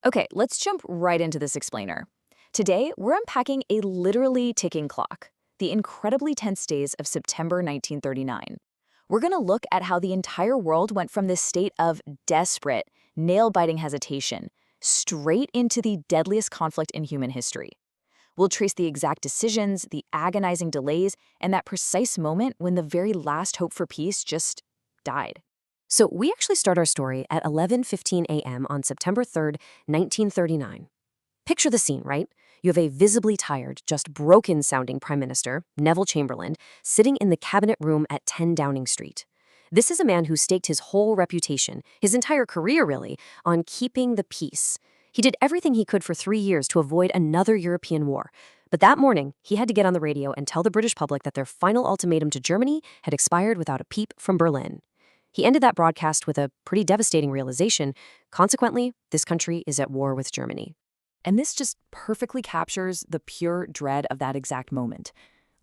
Okay, let's jump right into this explainer. Today, we're unpacking a literally ticking clock, the incredibly tense days of September 1939. We're going to look at how the entire world went from this state of desperate, nail-biting hesitation straight into the deadliest conflict in human history. We'll trace the exact decisions, the agonizing delays, and that precise moment when the very last hope for peace just died. So we actually start our story at 11:15 a.m. on September 3rd, 1939. Picture the scene, right? You have a visibly tired, just broken-sounding Prime Minister, Neville Chamberlain, sitting in the cabinet room at 10 Downing Street. This is a man who staked his whole reputation, his entire career really, on keeping the peace. He did everything he could for 3 years to avoid another European war. But that morning, he had to get on the radio and tell the British public that their final ultimatum to Germany had expired without a peep from Berlin. He ended that broadcast with a pretty devastating realization. Consequently, this country is at war with Germany. And this just perfectly captures the pure dread of that exact moment.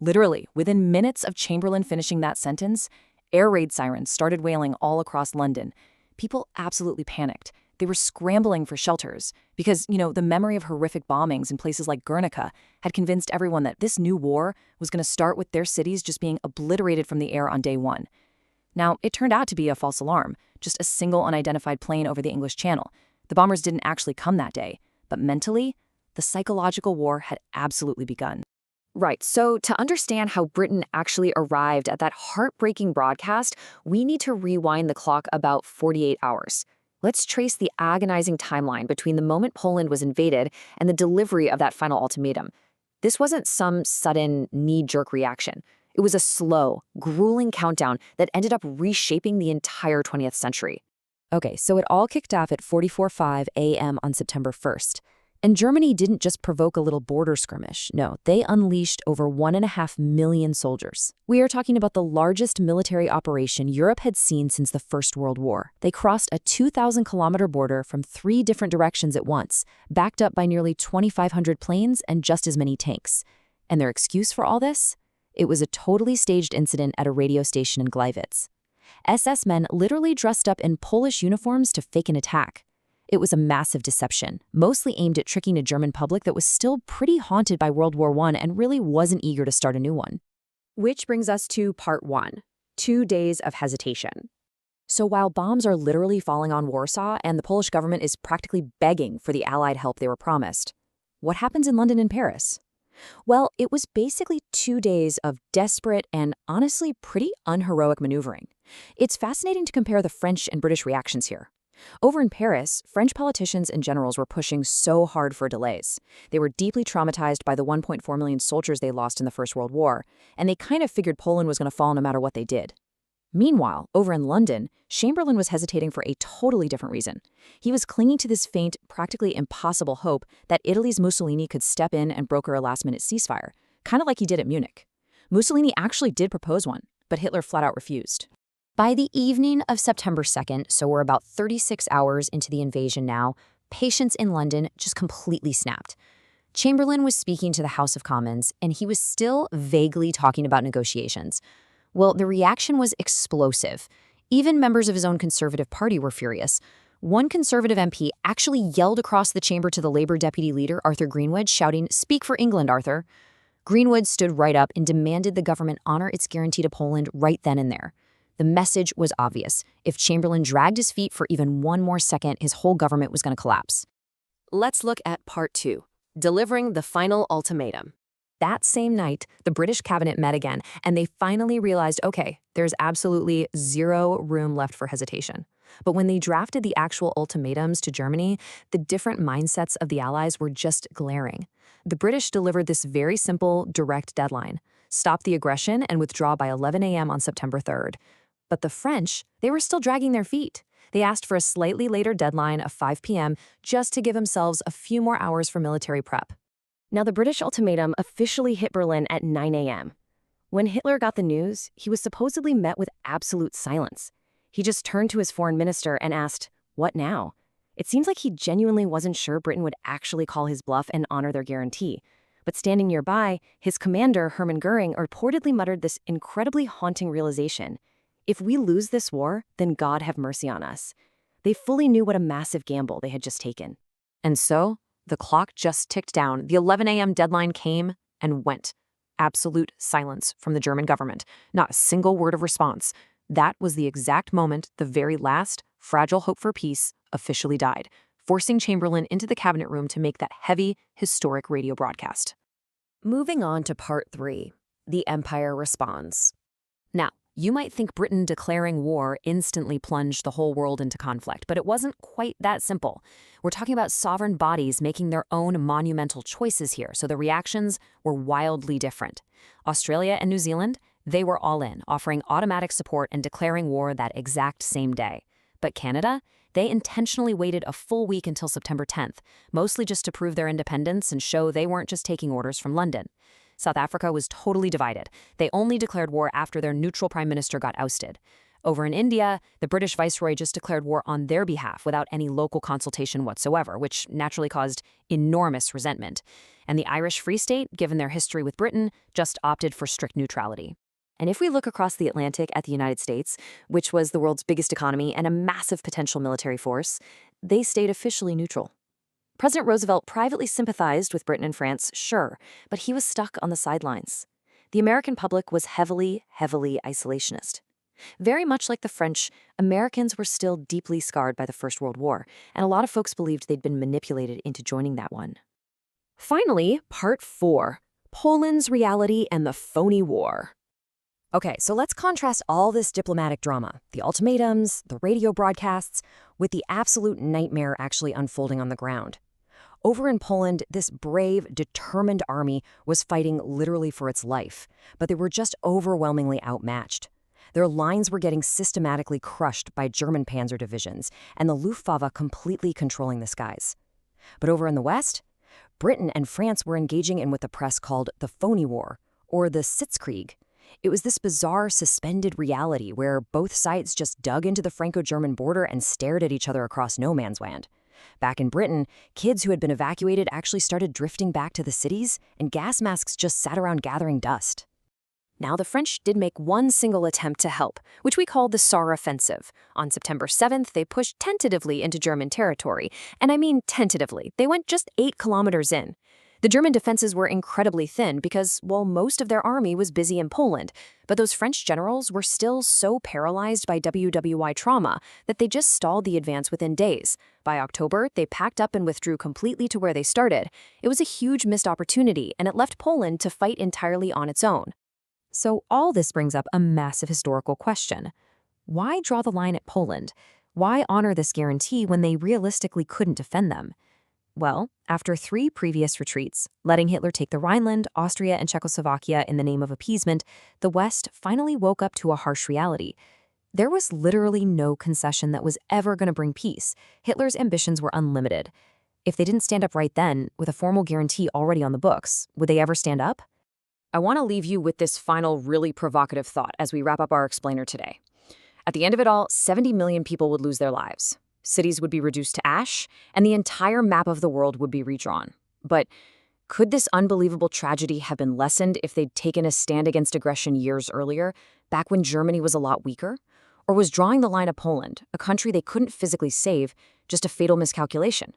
Literally, within minutes of Chamberlain finishing that sentence, air raid sirens started wailing all across London. People absolutely panicked. They were scrambling for shelters because, the memory of horrific bombings in places like Guernica had convinced everyone that this new war was going to start with their cities just being obliterated from the air on day one. Now, it turned out to be a false alarm, just a single unidentified plane over the English Channel. The bombers didn't actually come that day, but mentally, the psychological war had absolutely begun. Right, so to understand how Britain actually arrived at that heartbreaking broadcast, we need to rewind the clock about 48 hours. Let's trace the agonizing timeline between the moment Poland was invaded and the delivery of that final ultimatum. This wasn't some sudden, knee-jerk reaction. It was a slow, grueling countdown that ended up reshaping the entire 20th century. Okay, so it all kicked off at 4:45 a.m. on September 1st. And Germany didn't just provoke a little border skirmish. No, they unleashed over 1.5 million soldiers. We are talking about the largest military operation Europe had seen since the First World War. They crossed a 2,000-kilometer border from 3 different directions at once, backed up by nearly 2,500 planes and just as many tanks. And their excuse for all this? It was a totally staged incident at a radio station in Gleiwitz. SS men literally dressed up in Polish uniforms to fake an attack. It was a massive deception, mostly aimed at tricking a German public that was still pretty haunted by World War I and really wasn't eager to start a new one. Which brings us to part 1, 2 days of hesitation. So while bombs are literally falling on Warsaw and the Polish government is practically begging for the Allied help they were promised, what happens in London and Paris? Well, it was basically 2 days of desperate and honestly pretty unheroic maneuvering. It's fascinating to compare the French and British reactions here. Over in Paris, French politicians and generals were pushing so hard for delays. They were deeply traumatized by the 1.4 million soldiers they lost in the First World War, and they kind of figured Poland was going to fall no matter what they did. Meanwhile, over in London, Chamberlain was hesitating for a totally different reason. He was clinging to this faint, practically impossible hope that Italy's Mussolini could step in and broker a last-minute ceasefire, kind of like he did at Munich. Mussolini actually did propose one, but Hitler flat out refused. By the evening of September 2nd, so we're about 36 hours into the invasion now, patience in London just completely snapped. Chamberlain was speaking to the House of Commons, and he was still vaguely talking about negotiations. Well, the reaction was explosive. Even members of his own Conservative Party were furious. One Conservative MP actually yelled across the chamber to the Labour deputy leader, Arthur Greenwood, shouting, "Speak for England, Arthur." Greenwood stood right up and demanded the government honor its guarantee to Poland right then and there. The message was obvious. If Chamberlain dragged his feet for even one more second, his whole government was going to collapse. Let's look at part 2, delivering the final ultimatum. That same night, the British cabinet met again, and they finally realized, okay, there's absolutely zero room left for hesitation. But when they drafted the actual ultimatums to Germany, the different mindsets of the Allies were just glaring. The British delivered this very simple, direct deadline: stop the aggression and withdraw by 11 a.m. on September 3rd. But the French, they were still dragging their feet. They asked for a slightly later deadline of 5 p.m. just to give themselves a few more hours for military prep. Now, the British ultimatum officially hit Berlin at 9 a.m. When Hitler got the news, he was supposedly met with absolute silence. He just turned to his foreign minister and asked, "What now?" It seems like he genuinely wasn't sure Britain would actually call his bluff and honor their guarantee. But standing nearby, his commander, Hermann Goering, reportedly muttered this incredibly haunting realization: if we lose this war, then God have mercy on us. They fully knew what a massive gamble they had just taken. And so, the clock just ticked down. The 11 a.m. deadline came and went. Absolute silence from the German government. Not a single word of response. That was the exact moment the very last fragile hope for peace officially died, forcing Chamberlain into the cabinet room to make that heavy, historic radio broadcast. Moving on to part 3, the Empire responds. Now, you might think Britain declaring war instantly plunged the whole world into conflict, but it wasn't quite that simple. We're talking about sovereign bodies making their own monumental choices here, so the reactions were wildly different. Australia and New Zealand, they were all in, offering automatic support and declaring war that exact same day. But Canada, they intentionally waited a full week until September 10th, mostly just to prove their independence and show they weren't just taking orders from London. South Africa was totally divided. They only declared war after their neutral prime minister got ousted. Over in India, the British viceroy just declared war on their behalf without any local consultation whatsoever, which naturally caused enormous resentment. And the Irish Free State, given their history with Britain, just opted for strict neutrality. And if we look across the Atlantic at the United States, which was the world's biggest economy and a massive potential military force, they stayed officially neutral. President Roosevelt privately sympathized with Britain and France, sure, but he was stuck on the sidelines. The American public was heavily isolationist. Very much like the French, Americans were still deeply scarred by the First World War, and a lot of folks believed they'd been manipulated into joining that one. Finally, part 4, Poland's reality and the Phoney War. Okay, so let's contrast all this diplomatic drama, the ultimatums, the radio broadcasts, with the absolute nightmare actually unfolding on the ground. Over in Poland, this brave, determined army was fighting literally for its life, but they were just overwhelmingly outmatched. Their lines were getting systematically crushed by German panzer divisions, and the Luftwaffe completely controlling the skies. But over in the West, Britain and France were engaging in what the press called the Phoney War, or the Sitzkrieg. It was this bizarre suspended reality where both sides just dug into the Franco-German border and stared at each other across no man's land. Back in Britain, kids who had been evacuated actually started drifting back to the cities, and gas masks just sat around gathering dust. Now, the French did make one single attempt to help, which we called the Saar offensive. On September 7th, they pushed tentatively into German territory. And I mean tentatively. They went just 8 kilometers in. The German defenses were incredibly thin because, well, most of their army was busy in Poland, but those French generals were still so paralyzed by WWI trauma that they just stalled the advance within days. By October, they packed up and withdrew completely to where they started. It was a huge missed opportunity, and it left Poland to fight entirely on its own. So all this brings up a massive historical question. Why draw the line at Poland? Why honor this guarantee when they realistically couldn't defend them? Well, after 3 previous retreats, letting Hitler take the Rhineland, Austria, and Czechoslovakia in the name of appeasement, the West finally woke up to a harsh reality. There was literally no concession that was ever going to bring peace. Hitler's ambitions were unlimited. If they didn't stand up right then, with a formal guarantee already on the books, would they ever stand up? I want to leave you with this final really provocative thought as we wrap up our explainer today. At the end of it all, 70 million people would lose their lives. Cities would be reduced to ash, and the entire map of the world would be redrawn. But could this unbelievable tragedy have been lessened if they'd taken a stand against aggression years earlier, back when Germany was a lot weaker? Or was drawing the line at Poland, a country they couldn't physically save, just a fatal miscalculation?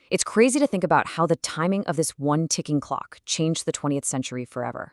It's crazy to think about how the timing of this one ticking clock changed the 20th century forever.